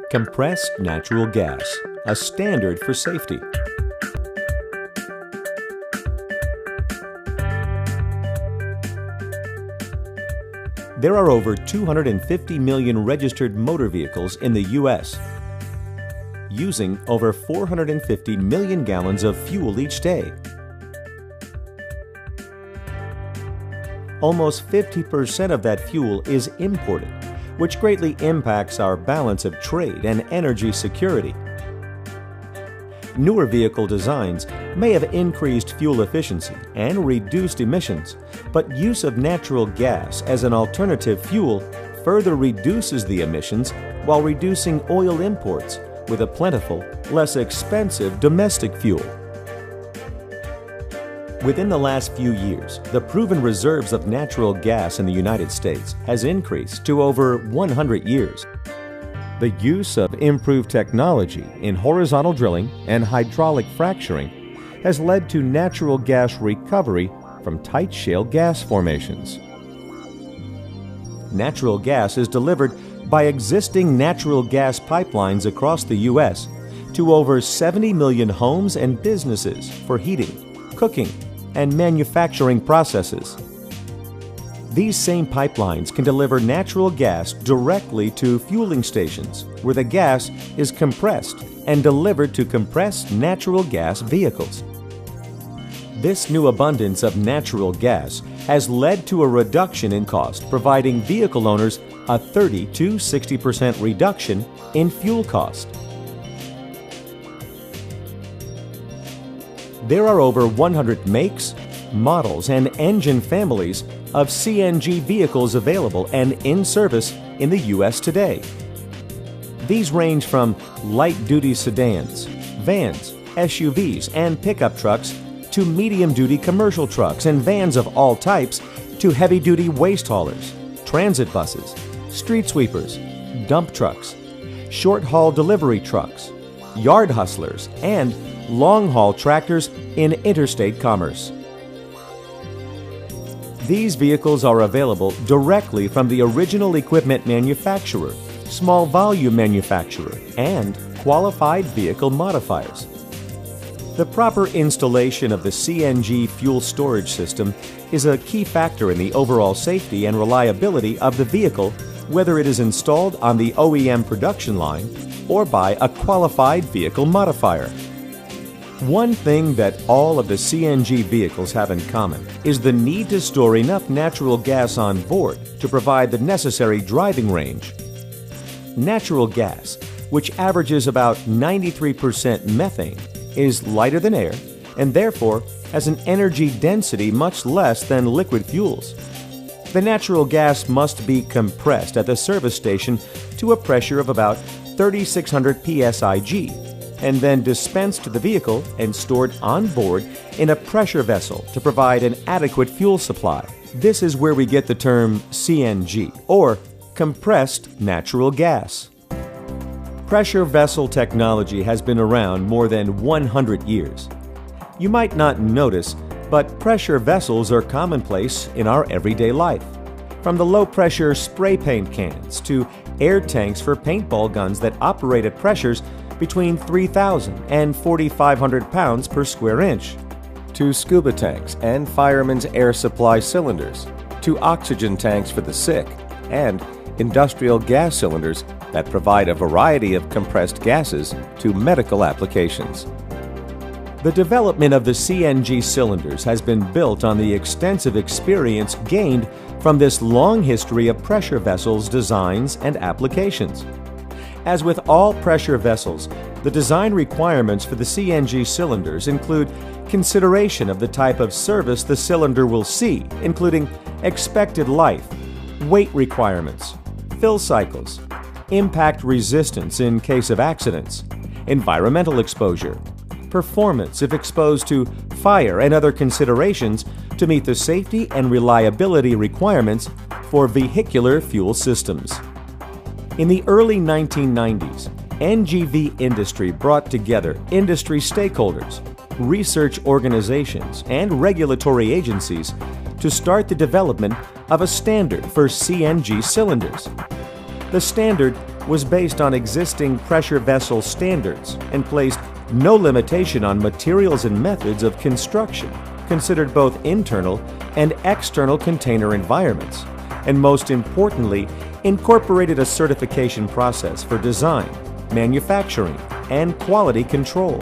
Compressed natural gas, a standard for safety. There are over 250 million registered motor vehicles in the U.S., using over 450 million gallons of fuel each day. Almost 50% of that fuel is imported, which greatly impacts our balance of trade and energy security. Newer vehicle designs may have increased fuel efficiency and reduced emissions, but use of natural gas as an alternative fuel further reduces the emissions while reducing oil imports with a plentiful, less expensive domestic fuel. Within the last few years, the proven reserves of natural gas in the United States has increased to over 100 years. The use of improved technology in horizontal drilling and hydraulic fracturing has led to natural gas recovery from tight shale gas formations. Natural gas is delivered by existing natural gas pipelines across the U.S. to over 70 million homes and businesses for heating, cooking, and manufacturing processes. These same pipelines can deliver natural gas directly to fueling stations where the gas is compressed and delivered to compressed natural gas vehicles. This new abundance of natural gas has led to a reduction in cost, providing vehicle owners a 30 to 60% reduction in fuel cost. There are over 100 makes, models, and engine families of CNG vehicles available and in service in the U.S. today. These range from light-duty sedans, vans, SUVs, and pickup trucks to medium-duty commercial trucks and vans of all types to heavy-duty waste haulers, transit buses, street sweepers, dump trucks, short-haul delivery trucks, yard hustlers, and long-haul tractors in interstate commerce. These vehicles are available directly from the original equipment manufacturer, small volume manufacturer, and qualified vehicle modifiers. The proper installation of the CNG fuel storage system is a key factor in the overall safety and reliability of the vehicle, whether it is installed on the OEM production line or by a qualified vehicle modifier. One thing that all of the CNG vehicles have in common is the need to store enough natural gas on board to provide the necessary driving range. Natural gas, which averages about 93% methane, is lighter than air and therefore has an energy density much less than liquid fuels. The natural gas must be compressed at the service station to a pressure of about 3,600 psig, and then dispensed to the vehicle and stored on board in a pressure vessel to provide an adequate fuel supply. This is where we get the term CNG, or compressed natural gas. Pressure vessel technology has been around more than 100 years. You might not notice, but pressure vessels are commonplace in our everyday life. From the low-pressure spray paint cans to air tanks for paintball guns that operate at pressures between 3,000 and 4,500 pounds per square inch, to scuba tanks and firemen's air supply cylinders, to oxygen tanks for the sick, and industrial gas cylinders that provide a variety of compressed gases to medical applications. The development of the CNG cylinders has been built on the extensive experience gained from this long history of pressure vessels designs and applications. As with all pressure vessels, the design requirements for the CNG cylinders include consideration of the type of service the cylinder will see, including expected life, weight requirements, fill cycles, impact resistance in case of accidents, environmental exposure, performance if exposed to fire, and other considerations to meet the safety and reliability requirements for vehicular fuel systems. In the early 1990s, NGV industry brought together industry stakeholders, research organizations, and regulatory agencies to start the development of a standard for CNG cylinders. The standard was based on existing pressure vessel standards and placed no limitation on materials and methods of construction, considered both internal and external container environments, and most importantly, incorporated a certification process for design, manufacturing, and quality control.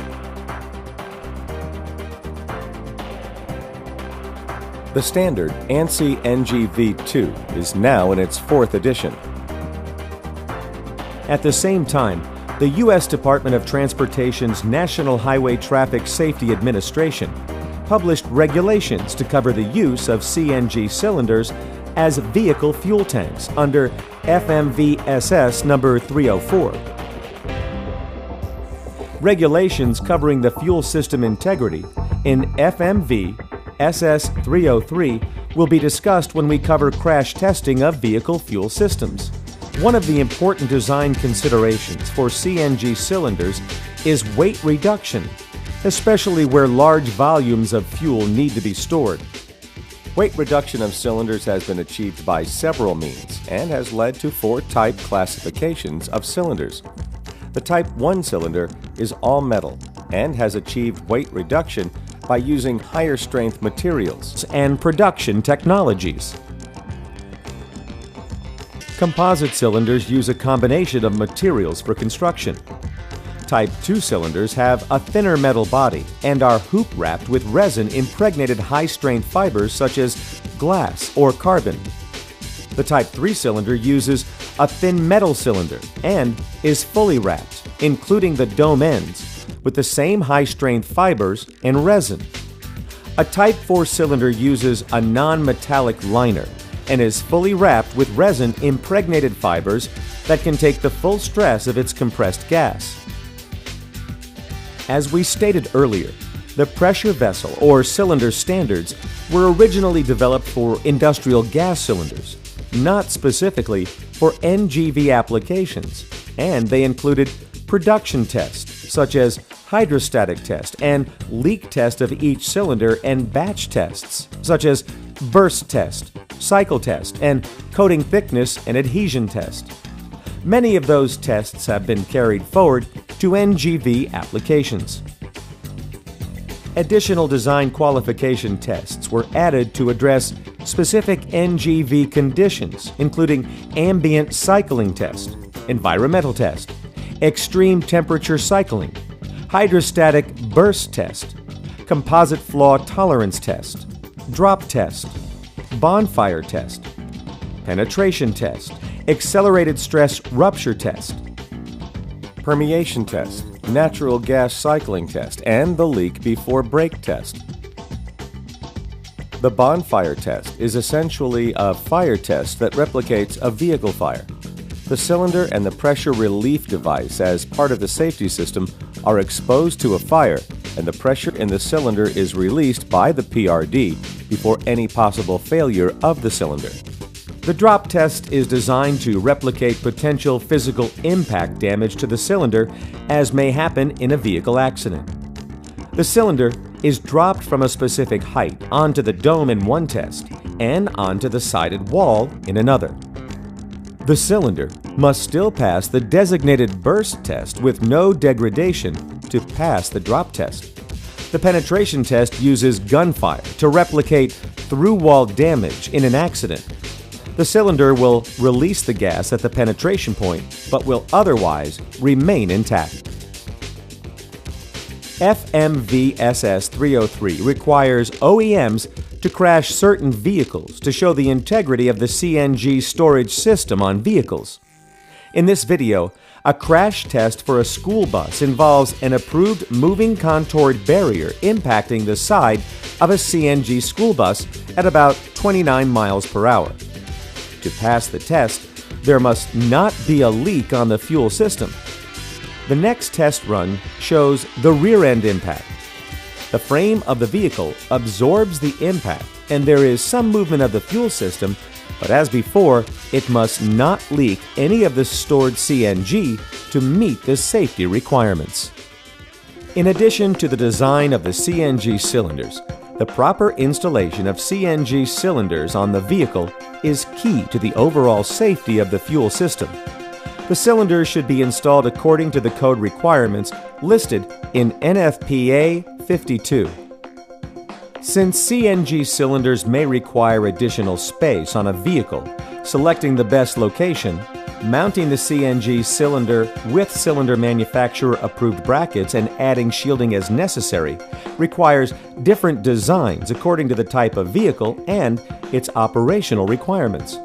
The standard ANSI NGV2 is now in its 4th edition. At the same time, the U.S. Department of Transportation's National Highway Traffic Safety Administration published regulations to cover the use of CNG cylinders as vehicle fuel tanks under FMVSS number 304. Regulations covering the fuel system integrity in FMV SS 303 will be discussed when we cover crash testing of vehicle fuel systems. One of the important design considerations for CNG cylinders is weight reduction, especially where large volumes of fuel need to be stored. Weight reduction of cylinders has been achieved by several means and has led to 4 type classifications of cylinders. The Type 1 cylinder is all metal and has achieved weight reduction by using higher strength materials and production technologies. Composite cylinders use a combination of materials for construction. Type 2 cylinders have a thinner metal body and are hoop wrapped with resin-impregnated high-strength fibers such as glass or carbon. The Type 3 cylinder uses a thin metal cylinder and is fully wrapped, including the dome ends, with the same high-strength fibers and resin. A Type 4 cylinder uses a non-metallic liner and is fully wrapped with resin-impregnated fibers that can take the full stress of its compressed gas. As we stated earlier, the pressure vessel or cylinder standards were originally developed for industrial gas cylinders, not specifically for NGV applications, and they included production tests such as hydrostatic test and leak test of each cylinder and batch tests such as burst test, cycle test, and coating thickness and adhesion test. Many of those tests have been carried forward to NGV applications. Additional design qualification tests were added to address specific NGV conditions, including ambient cycling test, environmental test, extreme temperature cycling, hydrostatic burst test, composite flaw tolerance test, drop test, bonfire test, penetration test, accelerated stress rupture test, permeation test, natural gas cycling test, and the leak before brake test. The bonfire test is essentially a fire test that replicates a vehicle fire. The cylinder and the pressure relief device as part of the safety system are exposed to a fire, and the pressure in the cylinder is released by the PRD before any possible failure of the cylinder. The drop test is designed to replicate potential physical impact damage to the cylinder as may happen in a vehicle accident. The cylinder is dropped from a specific height onto the dome in one test and onto the sided wall in another. The cylinder must still pass the designated burst test with no degradation to pass the drop test. The penetration test uses gunfire to replicate through-wall damage in an accident. The cylinder will release the gas at the penetration point, but will otherwise remain intact. FMVSS 303 requires OEMs to crash certain vehicles to show the integrity of the CNG storage system on vehicles. In this video, a crash test for a school bus involves an approved moving contoured barrier impacting the side of a CNG school bus at about 29 miles per hour. To pass the test, there must not be a leak on the fuel system. The next test run shows the rear end impact. The frame of the vehicle absorbs the impact and there is some movement of the fuel system, but as before, it must not leak any of the stored CNG to meet the safety requirements. In addition to the design of the CNG cylinders, the proper installation of CNG cylinders on the vehicle is key to the overall safety of the fuel system. The cylinders should be installed according to the code requirements listed in NFPA 52. Since CNG cylinders may require additional space on a vehicle, selecting the best location, mounting the CNG cylinder with cylinder manufacturer-approved brackets and adding shielding as necessary requires different designs according to the type of vehicle and its operational requirements.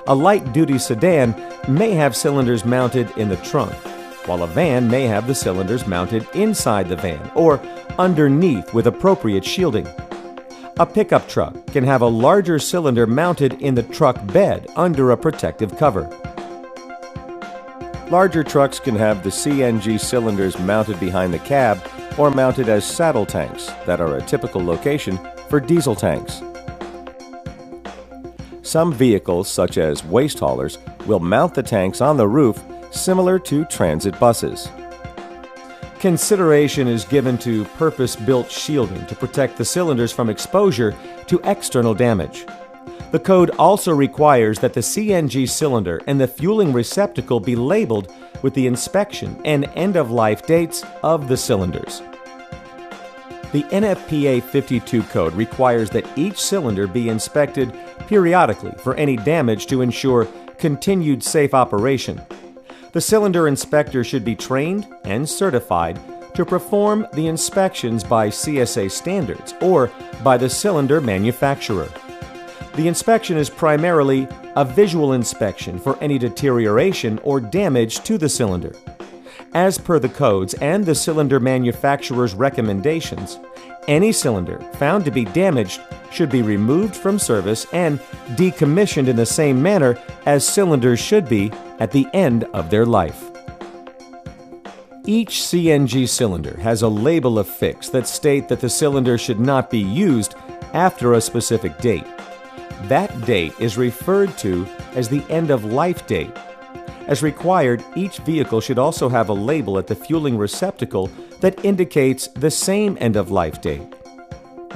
A light-duty sedan may have cylinders mounted in the trunk, while a van may have the cylinders mounted inside the van or underneath with appropriate shielding. A pickup truck can have a larger cylinder mounted in the truck bed under a protective cover. Larger trucks can have the CNG cylinders mounted behind the cab or mounted as saddle tanks that are a typical location for diesel tanks. Some vehicles, such as waste haulers, will mount the tanks on the roof similar to transit buses. Consideration is given to purpose-built shielding to protect the cylinders from exposure to external damage. The code also requires that the CNG cylinder and the fueling receptacle be labeled with the inspection and end-of-life dates of the cylinders. The NFPA 52 code requires that each cylinder be inspected periodically for any damage to ensure continued safe operation. The cylinder inspector should be trained and certified to perform the inspections by CSA standards or by the cylinder manufacturer. The inspection is primarily a visual inspection for any deterioration or damage to the cylinder. As per the codes and the cylinder manufacturer's recommendations, any cylinder found to be damaged should be removed from service and decommissioned in the same manner as cylinders should be at the end of their life. Each CNG cylinder has a label affixed that state that the cylinder should not be used after a specific date. That date is referred to as the end-of-life date. As required, each vehicle should also have a label at the fueling receptacle that indicates the same end-of-life date.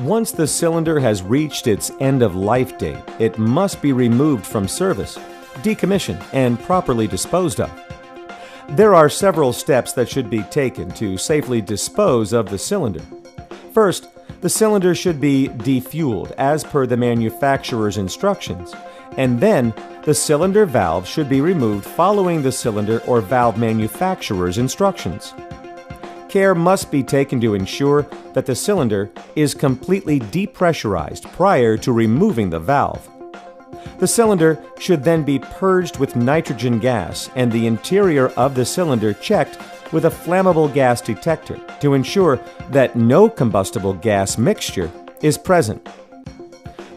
Once the cylinder has reached its end-of-life date, it must be removed from service, decommissioned, and properly disposed of. There are several steps that should be taken to safely dispose of the cylinder. First, the cylinder should be defueled as per the manufacturer's instructions, and then the cylinder valve should be removed following the cylinder or valve manufacturer's instructions. Care must be taken to ensure that the cylinder is completely depressurized prior to removing the valve. The cylinder should then be purged with nitrogen gas and the interior of the cylinder checked with a flammable gas detector to ensure that no combustible gas mixture is present.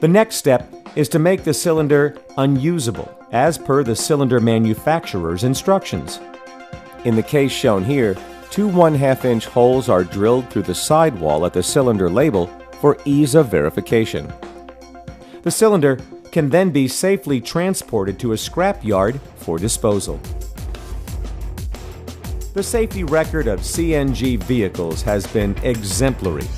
The next step is to make the cylinder unusable as per the cylinder manufacturer's instructions. In the case shown here, 2 1/2-inch holes are drilled through the sidewall at the cylinder label for ease of verification. The cylinder can then be safely transported to a scrap yard for disposal. The safety record of CNG vehicles has been exemplary.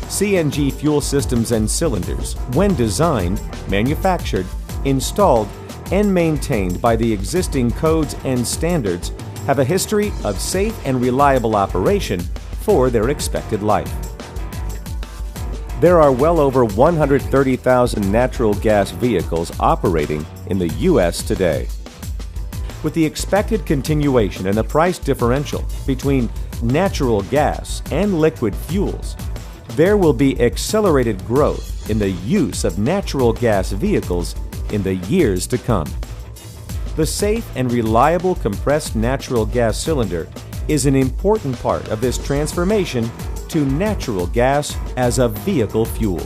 CNG fuel systems and cylinders, when designed, manufactured, installed, and maintained by the existing codes and standards, have a history of safe and reliable operation for their expected life. There are well over 130,000 natural gas vehicles operating in the U.S. today. With the expected continuation and the price differential between natural gas and liquid fuels, there will be accelerated growth in the use of natural gas vehicles in the years to come. The safe and reliable compressed natural gas cylinder is an important part of this transformation to natural gas as a vehicle fuel.